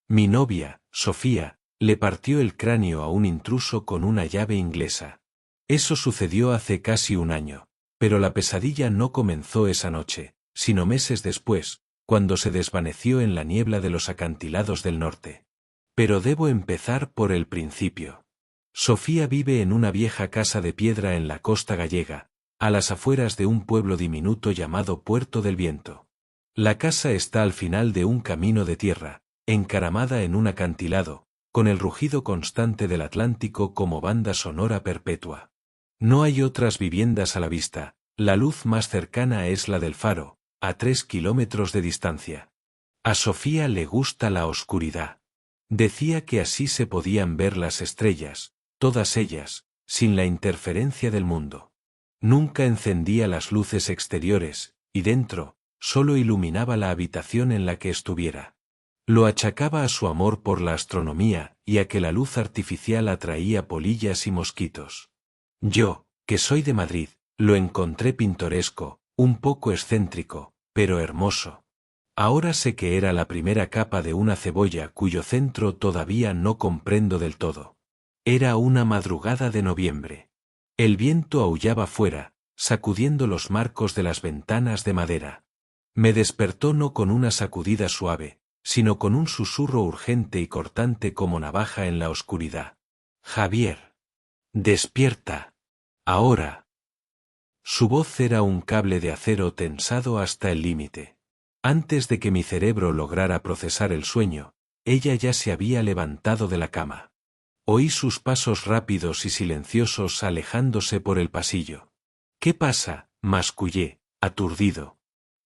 Mi novia, Sofía, le partió el cráneo a un intruso con una llave inglesa. Eso sucedió hace casi un año, pero la pesadilla no comenzó esa noche, sino meses después, cuando se desvaneció en la niebla de los acantilados del norte. Pero debo empezar por el principio. Sofía vive en una vieja casa de piedra en la costa gallega, a las afueras de un pueblo diminuto llamado Puerto del Viento. La casa está al final de un camino de tierra, encaramada en un acantilado, con el rugido constante del Atlántico como banda sonora perpetua. No hay otras viviendas a la vista, la luz más cercana es la del faro, a 3 kilómetros de distancia. A Sofía le gusta la oscuridad. Decía que así se podían ver las estrellas, todas ellas, sin la interferencia del mundo. Nunca encendía las luces exteriores, y dentro, solo iluminaba la habitación en la que estuviera. Lo achacaba a su amor por la astronomía y a que la luz artificial atraía polillas y mosquitos. Yo, que soy de Madrid, lo encontré pintoresco, un poco excéntrico, pero hermoso. Ahora sé que era la primera capa de una cebolla cuyo centro todavía no comprendo del todo. Era una madrugada de noviembre. El viento aullaba fuera, sacudiendo los marcos de las ventanas de madera. Me despertó no con una sacudida suave, sino con un susurro urgente y cortante como navaja en la oscuridad. Javier. Despierta. Ahora. Su voz era un cable de acero tensado hasta el límite. Antes de que mi cerebro lograra procesar el sueño, ella ya se había levantado de la cama. Oí sus pasos rápidos y silenciosos alejándose por el pasillo. ¿Qué pasa?, mascullé, aturdido.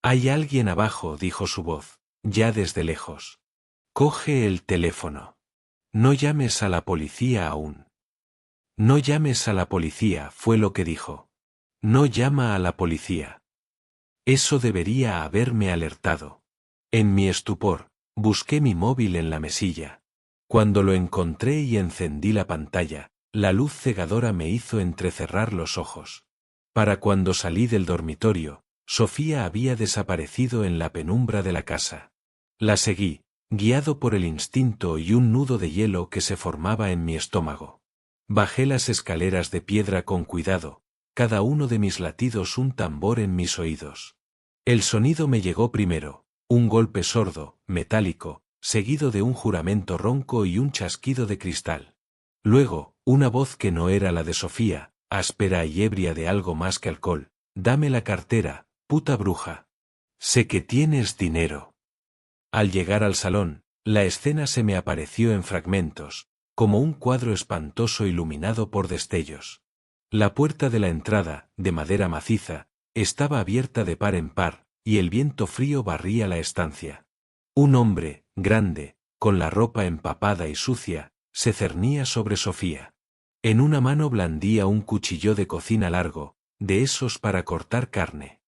Hay alguien abajo, dijo su voz, ya desde lejos. Coge el teléfono. No llames a la policía aún. No llames a la policía, fue lo que dijo. No llama a la policía. Eso debería haberme alertado. En mi estupor, busqué mi móvil en la mesilla. Cuando lo encontré y encendí la pantalla, la luz cegadora me hizo entrecerrar los ojos. Para cuando salí del dormitorio, Sofía había desaparecido en la penumbra de la casa. La seguí, guiado por el instinto y un nudo de hielo que se formaba en mi estómago. Bajé las escaleras de piedra con cuidado, cada uno de mis latidos un tambor en mis oídos. El sonido me llegó primero, un golpe sordo, metálico, seguido de un juramento ronco y un chasquido de cristal. Luego, una voz que no era la de Sofía, áspera y ebria de algo más que alcohol. Dame la cartera, puta bruja. Sé que tienes dinero. Al llegar al salón, la escena se me apareció en fragmentos, como un cuadro espantoso iluminado por destellos. La puerta de la entrada, de madera maciza, estaba abierta de par en par, y el viento frío barría la estancia. Un hombre, grande, con la ropa empapada y sucia, se cernía sobre Sofía. En una mano blandía un cuchillo de cocina largo, de esos para cortar carne.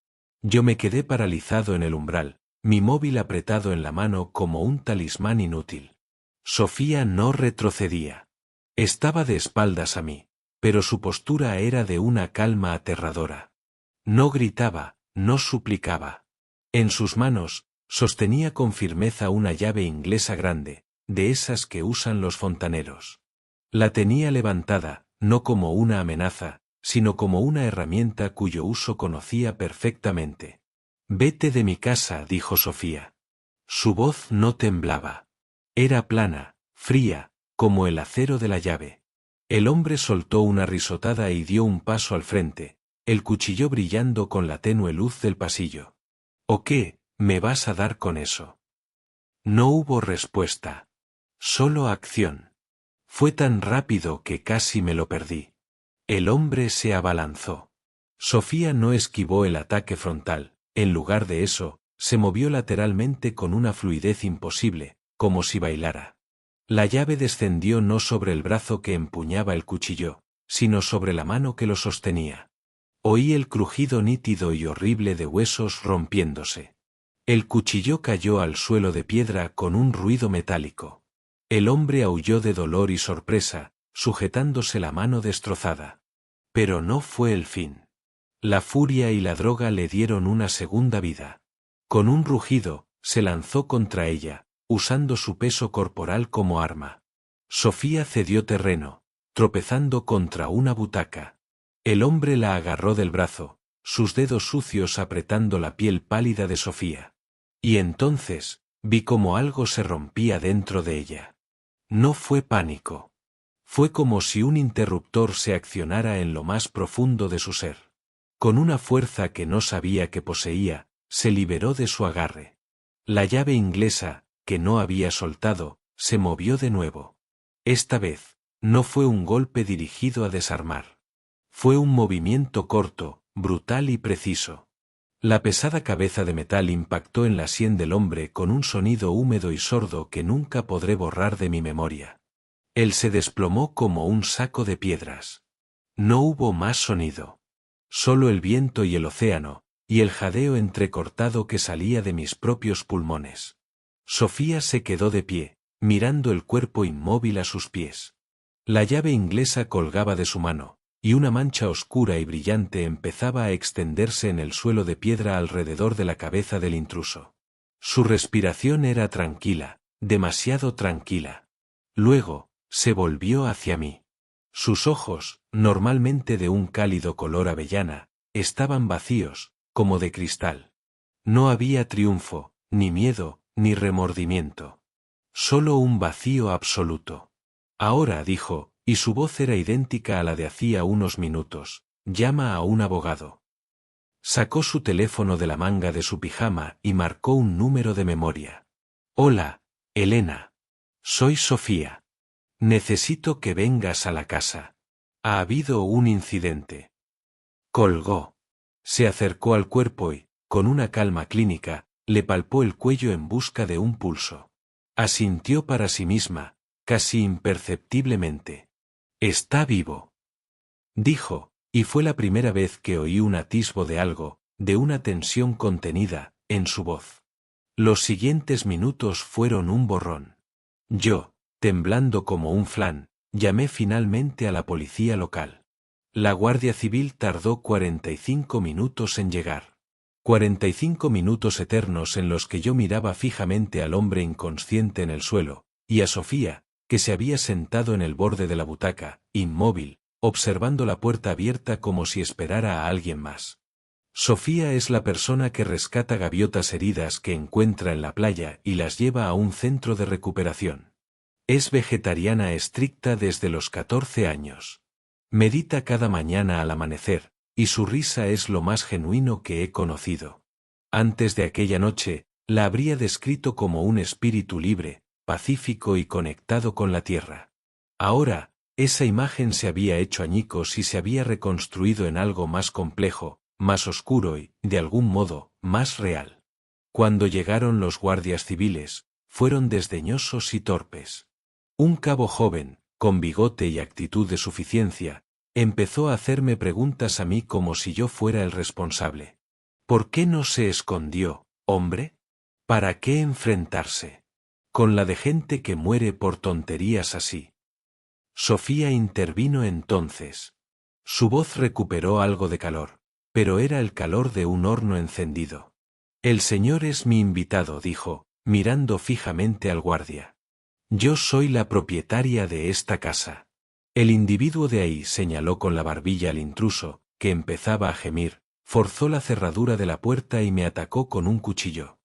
Yo me quedé paralizado en el umbral, mi móvil apretado en la mano como un talismán inútil. Sofía no retrocedía. Estaba de espaldas a mí, pero su postura era de una calma aterradora. No gritaba, no suplicaba. En sus manos, sostenía con firmeza una llave inglesa grande, de esas que usan los fontaneros. La tenía levantada, no como una amenaza, sino como una herramienta cuyo uso conocía perfectamente. Vete de mi casa, dijo Sofía. Su voz no temblaba. Era plana, fría, como el acero de la llave. El hombre soltó una risotada y dio un paso al frente, el cuchillo brillando con la tenue luz del pasillo. ¿O qué, me vas a dar con eso? No hubo respuesta. Solo acción. Fue tan rápido que casi me lo perdí. El hombre se abalanzó. Sofía no esquivó el ataque frontal, en lugar de eso, se movió lateralmente con una fluidez imposible, como si bailara. La llave descendió no sobre el brazo que empuñaba el cuchillo, sino sobre la mano que lo sostenía. Oí el crujido nítido y horrible de huesos rompiéndose. El cuchillo cayó al suelo de piedra con un ruido metálico. El hombre aulló de dolor y sorpresa, sujetándose la mano destrozada. Pero no fue el fin. La furia y la droga le dieron una segunda vida. Con un rugido, se lanzó contra ella, usando su peso corporal como arma. Sofía cedió terreno, tropezando contra una butaca. El hombre la agarró del brazo, sus dedos sucios apretando la piel pálida de Sofía. Y entonces, vi como algo se rompía dentro de ella. No fue pánico. Fue como si un interruptor se accionara en lo más profundo de su ser. Con una fuerza que no sabía que poseía, se liberó de su agarre. La llave inglesa, que no había soltado, se movió de nuevo. Esta vez, no fue un golpe dirigido a desarmar. Fue un movimiento corto, brutal y preciso. La pesada cabeza de metal impactó en la sien del hombre con un sonido húmedo y sordo que nunca podré borrar de mi memoria. Él se desplomó como un saco de piedras. No hubo más sonido. Solo el viento y el océano, y el jadeo entrecortado que salía de mis propios pulmones. Sofía se quedó de pie, mirando el cuerpo inmóvil a sus pies. La llave inglesa colgaba de su mano, y una mancha oscura y brillante empezaba a extenderse en el suelo de piedra alrededor de la cabeza del intruso. Su respiración era tranquila, demasiado tranquila. Luego, se volvió hacia mí. Sus ojos, normalmente de un cálido color avellana, estaban vacíos, como de cristal. No había triunfo, ni miedo, ni remordimiento. Solo un vacío absoluto. Ahora, dijo, y su voz era idéntica a la de hacía unos minutos, llama a un abogado. Sacó su teléfono de la manga de su pijama y marcó un número de memoria. Hola, Elena. Soy Sofía. Necesito que vengas a la casa. Ha habido un incidente. Colgó. Se acercó al cuerpo y, con una calma clínica, le palpó el cuello en busca de un pulso. Asintió para sí misma, casi imperceptiblemente. Está vivo. Dijo, y fue la primera vez que oí un atisbo de algo, de una tensión contenida, en su voz. Los siguientes minutos fueron un borrón. Yo, temblando como un flan, llamé finalmente a la policía local. La Guardia Civil tardó 45 minutos en llegar. 45 minutos eternos en los que yo miraba fijamente al hombre inconsciente en el suelo, y a Sofía, que se había sentado en el borde de la butaca, inmóvil, observando la puerta abierta como si esperara a alguien más. Sofía es la persona que rescata gaviotas heridas que encuentra en la playa y las lleva a un centro de recuperación. Es vegetariana estricta desde los 14 años. Medita cada mañana al amanecer, y su risa es lo más genuino que he conocido. Antes de aquella noche, la habría descrito como un espíritu libre, pacífico y conectado con la tierra. Ahora, esa imagen se había hecho añicos y se había reconstruido en algo más complejo, más oscuro y, de algún modo, más real. Cuando llegaron los guardias civiles, fueron desdeñosos y torpes. Un cabo joven, con bigote y actitud de suficiencia, empezó a hacerme preguntas a mí como si yo fuera el responsable. ¿Por qué no se escondió, hombre? ¿Para qué enfrentarse con la de gente que muere por tonterías así? Sofía intervino entonces. Su voz recuperó algo de calor, pero era el calor de un horno encendido. El señor es mi invitado, dijo, mirando fijamente al guardia. Yo soy la propietaria de esta casa. El individuo de ahí señaló con la barbilla al intruso, que empezaba a gemir, forzó la cerradura de la puerta y me atacó con un cuchillo.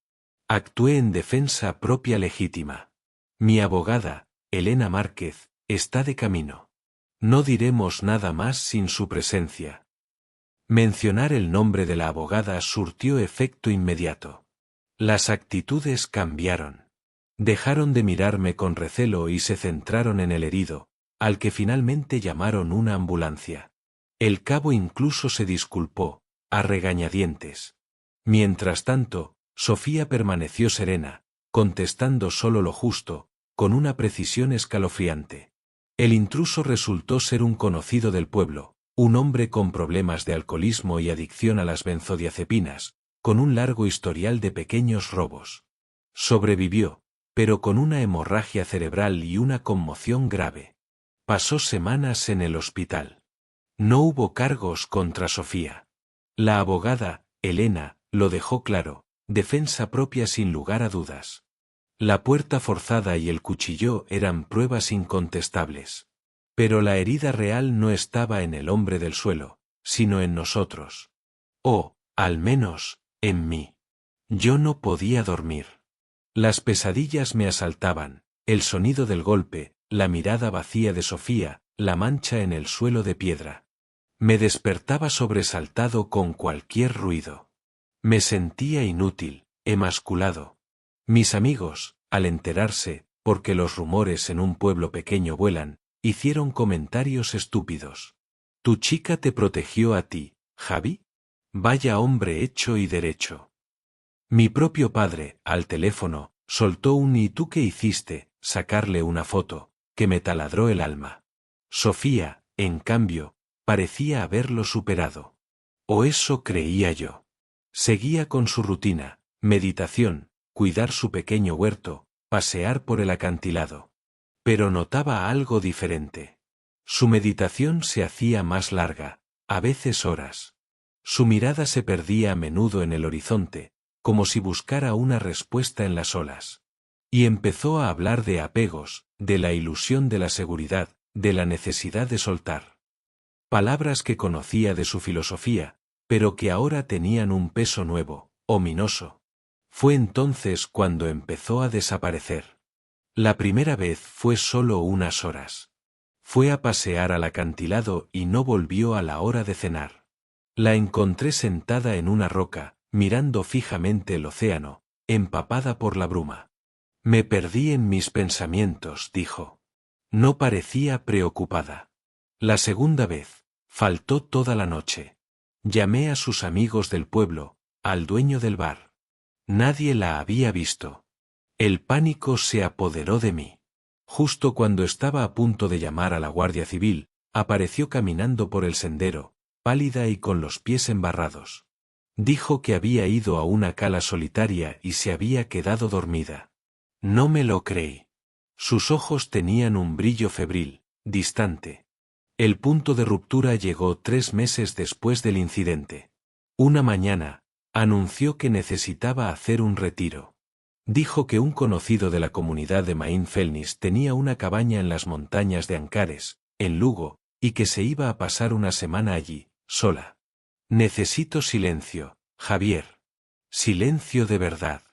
Actué en defensa propia legítima. Mi abogada, Elena Márquez, está de camino. No diremos nada más sin su presencia. Mencionar el nombre de la abogada surtió efecto inmediato. Las actitudes cambiaron. Dejaron de mirarme con recelo y se centraron en el herido, al que finalmente llamaron una ambulancia. El cabo incluso se disculpó, a regañadientes. Mientras tanto, Sofía permaneció serena, contestando solo lo justo, con una precisión escalofriante. El intruso resultó ser un conocido del pueblo, un hombre con problemas de alcoholismo y adicción a las benzodiazepinas, con un largo historial de pequeños robos. Sobrevivió, pero con una hemorragia cerebral y una conmoción grave. Pasó semanas en el hospital. No hubo cargos contra Sofía. La abogada, Elena, lo dejó claro, defensa propia sin lugar a dudas. La puerta forzada y el cuchillo eran pruebas incontestables. Pero la herida real no estaba en el hombre del suelo, sino en nosotros. O, al menos, en mí. Yo no podía dormir. Las pesadillas me asaltaban, el sonido del golpe, la mirada vacía de Sofía, la mancha en el suelo de piedra. Me despertaba sobresaltado con cualquier ruido. Me sentía inútil, emasculado. Mis amigos, al enterarse, porque los rumores en un pueblo pequeño vuelan, hicieron comentarios estúpidos. ¿Tu chica te protegió a ti, Javi? Vaya hombre hecho y derecho. Mi propio padre, al teléfono, soltó un «¿Y tú qué hiciste?», sacarle una foto, que me taladró el alma. Sofía, en cambio, parecía haberlo superado. O eso creía yo. Seguía con su rutina, meditación, cuidar su pequeño huerto, pasear por el acantilado. Pero notaba algo diferente. Su meditación se hacía más larga, a veces horas. Su mirada se perdía a menudo en el horizonte, como si buscara una respuesta en las olas. Y empezó a hablar de apegos, de la ilusión de la seguridad, de la necesidad de soltar. Palabras que conocía de su filosofía, pero que ahora tenían un peso nuevo, ominoso. Fue entonces cuando empezó a desaparecer. La primera vez fue solo unas horas. Fue a pasear al acantilado y no volvió a la hora de cenar. La encontré sentada en una roca, mirando fijamente el océano, empapada por la bruma. Me perdí en mis pensamientos, dijo. No parecía preocupada. La segunda vez, faltó toda la noche. Llamé a sus amigos del pueblo, al dueño del bar. Nadie la había visto. El pánico se apoderó de mí. Justo cuando estaba a punto de llamar a la Guardia Civil, apareció caminando por el sendero, pálida y con los pies embarrados. Dijo que había ido a una cala solitaria y se había quedado dormida. No me lo creí. Sus ojos tenían un brillo febril, distante. El punto de ruptura llegó 3 meses después del incidente. Una mañana, anunció que necesitaba hacer un retiro. Dijo que un conocido de la comunidad de Main Felnis tenía una cabaña en las montañas de Ancares, en Lugo, y que se iba a pasar una semana allí, sola. Necesito silencio, Javier. Silencio de verdad.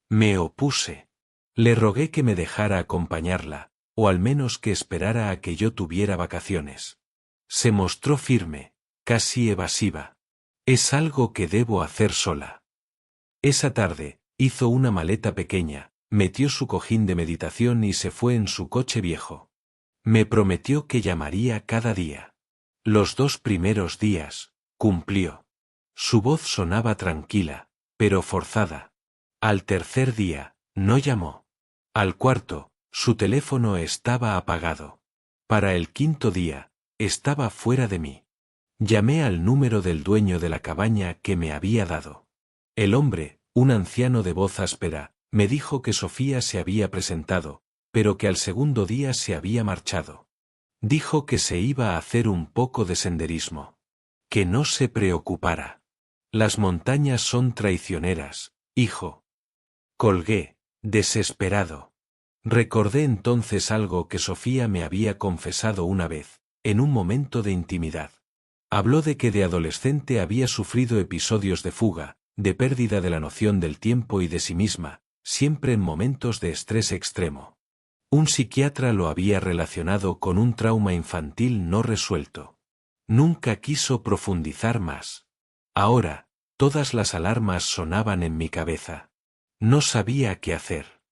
Me opuse. Le rogué que me dejara acompañarla, o al menos que esperara a que yo tuviera vacaciones. Se mostró firme, casi evasiva. Es algo que debo hacer sola. Esa tarde, hizo una maleta pequeña, metió su cojín de meditación y se fue en su coche viejo. Me prometió que llamaría cada día. Los 2 primeros días, cumplió. Su voz sonaba tranquila, pero forzada. Al tercer día, no llamó. Al cuarto, su teléfono estaba apagado. Para el quinto día, estaba fuera de mí. Llamé al número del dueño de la cabaña que me había dado. El hombre, un anciano de voz áspera, me dijo que Sofía se había presentado, pero que al segundo día se había marchado. Dijo que se iba a hacer un poco de senderismo. Que no se preocupara. Las montañas son traicioneras, hijo. Colgué, desesperado. Recordé entonces algo que Sofía me había confesado una vez, en un momento de intimidad. Habló de que de adolescente había sufrido episodios de fuga, de pérdida de la noción del tiempo y de sí misma, siempre en momentos de estrés extremo. Un psiquiatra lo había relacionado con un trauma infantil no resuelto. Nunca quiso profundizar más. Ahora, todas las alarmas sonaban en mi cabeza. No sabía qué hacer.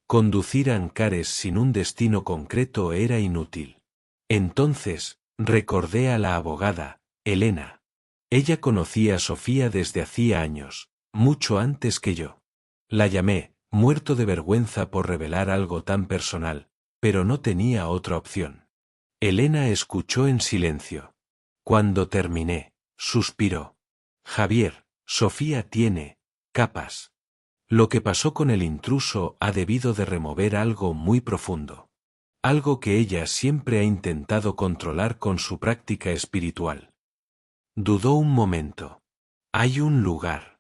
Conducir a Ancares sin un destino concreto era inútil. Entonces, recordé a la abogada, Elena. Ella conocía a Sofía desde hacía años, mucho antes que yo. La llamé, muerto de vergüenza por revelar algo tan personal, pero no tenía otra opción. Elena escuchó en silencio. Cuando terminé, suspiró. Javier, Sofía tiene capas. Lo que pasó con el intruso ha debido de remover algo muy profundo. Algo que ella siempre ha intentado controlar con su práctica espiritual. Dudó un momento. Hay un lugar.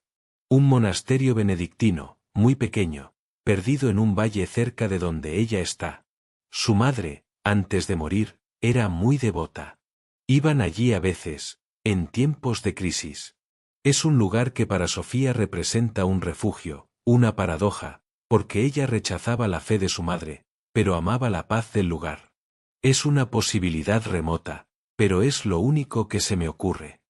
Un monasterio benedictino, muy pequeño, perdido en un valle cerca de donde ella está. Su madre, antes de morir, era muy devota. Iban allí a veces, en tiempos de crisis. Es un lugar que para Sofía representa un refugio, una paradoja, porque ella rechazaba la fe de su madre, pero amaba la paz del lugar. Es una posibilidad remota, pero es lo único que se me ocurre.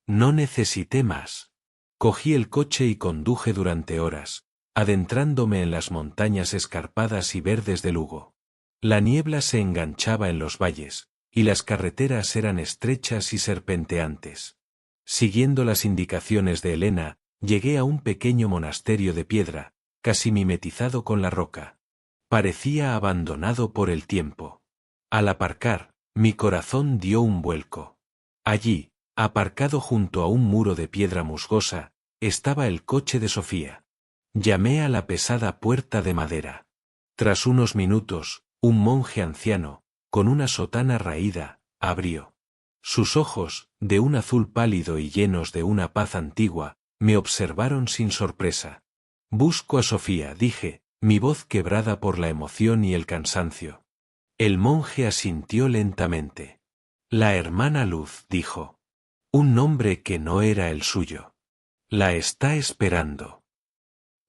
No necesité más. Cogí el coche y conduje durante horas, adentrándome en las montañas escarpadas y verdes de Lugo. La niebla se enganchaba en los valles, y las carreteras eran estrechas y serpenteantes. Siguiendo las indicaciones de Elena, llegué a un pequeño monasterio de piedra, casi mimetizado con la roca. Parecía abandonado por el tiempo. Al aparcar, mi corazón dio un vuelco. Allí, aparcado junto a un muro de piedra musgosa, estaba el coche de Sofía. Llamé a la pesada puerta de madera. Tras unos minutos, un monje anciano, con una sotana raída, abrió. Sus ojos, de un azul pálido y llenos de una paz antigua, me observaron sin sorpresa. Busco a Sofía, dije, mi voz quebrada por la emoción y el cansancio. El monje asintió lentamente. La hermana Luz, dijo. Un nombre que no era el suyo. La está esperando.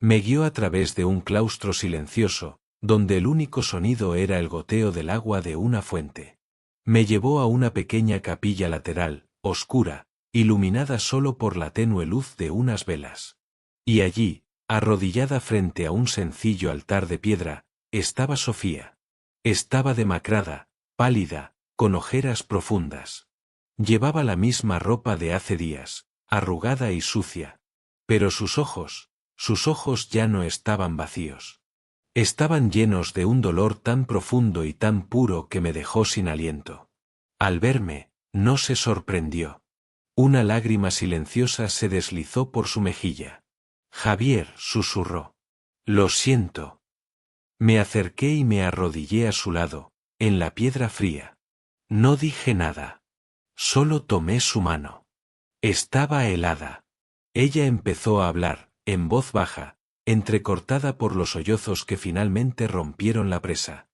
Me guió a través de un claustro silencioso, donde el único sonido era el goteo del agua de una fuente. Me llevó a una pequeña capilla lateral, oscura, iluminada solo por la tenue luz de unas velas. Y allí, arrodillada frente a un sencillo altar de piedra, estaba Sofía. Estaba demacrada, pálida, con ojeras profundas. Llevaba la misma ropa de hace días, arrugada y sucia. Pero sus ojos ya no estaban vacíos. Estaban llenos de un dolor tan profundo y tan puro que me dejó sin aliento. Al verme, no se sorprendió. Una lágrima silenciosa se deslizó por su mejilla. Javier, susurró. Lo siento. Me acerqué y me arrodillé a su lado, en la piedra fría. No dije nada. Solo tomé su mano. Estaba helada. Ella empezó a hablar, en voz baja, entrecortada por los sollozos que finalmente rompieron la presa.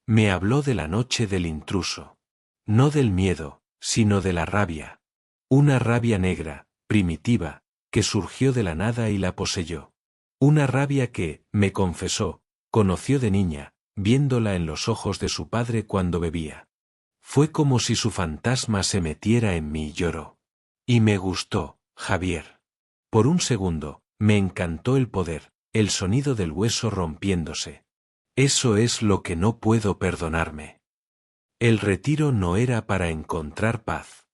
Me habló de la noche del intruso. No del miedo, sino de la rabia. Una rabia negra, primitiva, que surgió de la nada y la poseyó. Una rabia que, me confesó, conoció de niña, viéndola en los ojos de su padre cuando bebía. Fue como si su fantasma se metiera en mí y lloró. Y me gustó, Javier. Por un segundo, me encantó el poder, el sonido del hueso rompiéndose. Eso es lo que no puedo perdonarme. El retiro no era para encontrar paz.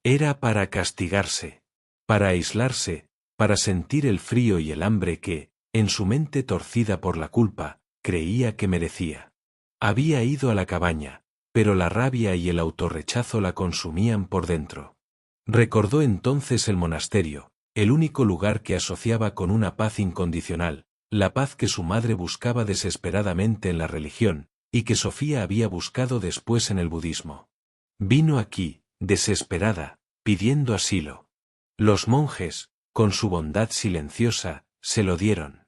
Era para castigarse, para aislarse, para sentir el frío y el hambre que, en su mente torcida por la culpa, creía que merecía. Había ido a la cabaña, pero la rabia y el autorrechazo la consumían por dentro. Recordó entonces el monasterio, el único lugar que asociaba con una paz incondicional, la paz que su madre buscaba desesperadamente en la religión, y que Sofía había buscado después en el budismo. Vino aquí, desesperada, pidiendo asilo. Los monjes, con su bondad silenciosa, se lo dieron.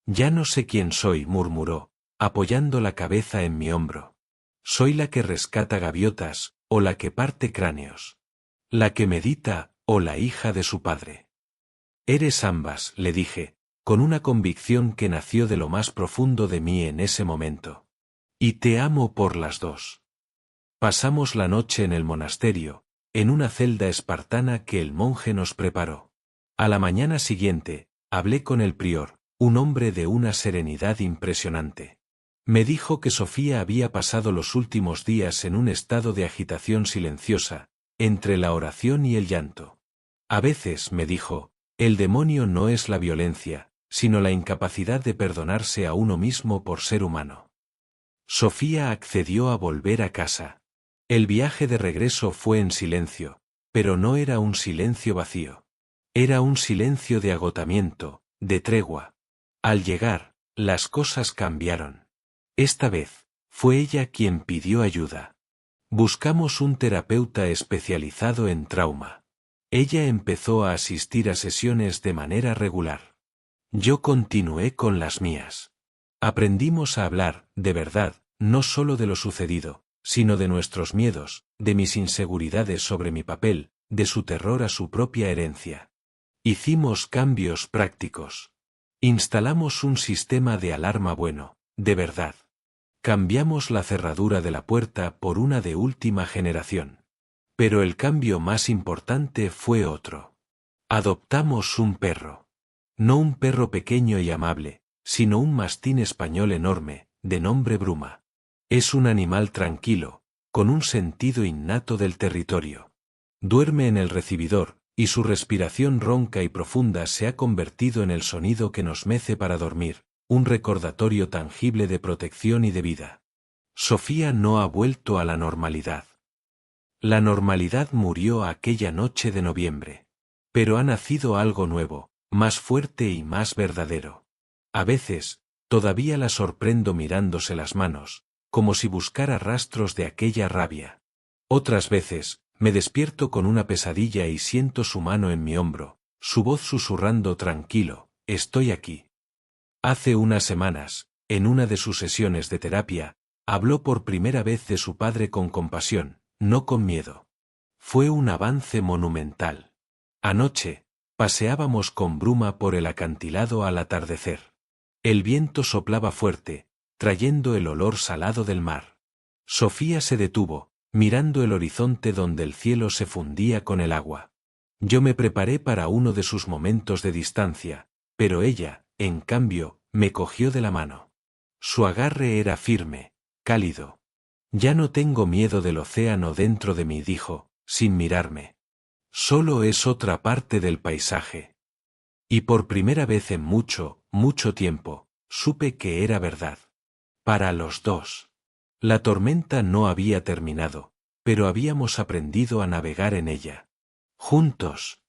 Ya no sé quién soy, murmuró, apoyando la cabeza en mi hombro. Soy la que rescata gaviotas, o la que parte cráneos. La que medita, o la hija de su padre. Eres ambas, le dije, con una convicción que nació de lo más profundo de mí en ese momento. Y te amo por las dos. Pasamos la noche en el monasterio, en una celda espartana que el monje nos preparó. A la mañana siguiente, hablé con el prior, un hombre de una serenidad impresionante. Me dijo que Sofía había pasado los últimos días en un estado de agitación silenciosa, entre la oración y el llanto. A veces, me dijo, el demonio no es la violencia, sino la incapacidad de perdonarse a uno mismo por ser humano. Sofía accedió a volver a casa. El viaje de regreso fue en silencio, pero no era un silencio vacío. Era un silencio de agotamiento, de tregua. Al llegar, las cosas cambiaron. Esta vez, fue ella quien pidió ayuda. Buscamos un terapeuta especializado en trauma. Ella empezó a asistir a sesiones de manera regular. Yo continué con las mías. Aprendimos a hablar, de verdad, no solo de lo sucedido, sino de nuestros miedos, de mis inseguridades sobre mi papel, de su terror a su propia herencia. Hicimos cambios prácticos. Instalamos un sistema de alarma bueno, de verdad. Cambiamos la cerradura de la puerta por una de última generación. Pero el cambio más importante fue otro. Adoptamos un perro. No un perro pequeño y amable, sino un mastín español enorme, de nombre Bruma. Es un animal tranquilo, con un sentido innato del territorio. Duerme en el recibidor, y su respiración ronca y profunda se ha convertido en el sonido que nos mece para dormir, un recordatorio tangible de protección y de vida. Sofía no ha vuelto a la normalidad. La normalidad murió aquella noche de noviembre. Pero ha nacido algo nuevo, más fuerte y más verdadero. A veces, todavía la sorprendo mirándose las manos, como si buscara rastros de aquella rabia. Otras veces, me despierto con una pesadilla y siento su mano en mi hombro, su voz susurrando tranquilo, estoy aquí. Hace unas semanas, en una de sus sesiones de terapia, habló por primera vez de su padre con compasión, no con miedo. Fue un avance monumental. Anoche, paseábamos con Bruma por el acantilado al atardecer. El viento soplaba fuerte, trayendo el olor salado del mar. Sofía se detuvo, mirando el horizonte donde el cielo se fundía con el agua. Yo me preparé para uno de sus momentos de distancia, pero ella, en cambio, me cogió de la mano. Su agarre era firme, cálido. Ya no tengo miedo del océano dentro de mí, dijo, sin mirarme. Solo es otra parte del paisaje. Y por primera vez en mucho, mucho tiempo, supe que era verdad. Para los dos. La tormenta no había terminado, pero habíamos aprendido a navegar en ella. Juntos.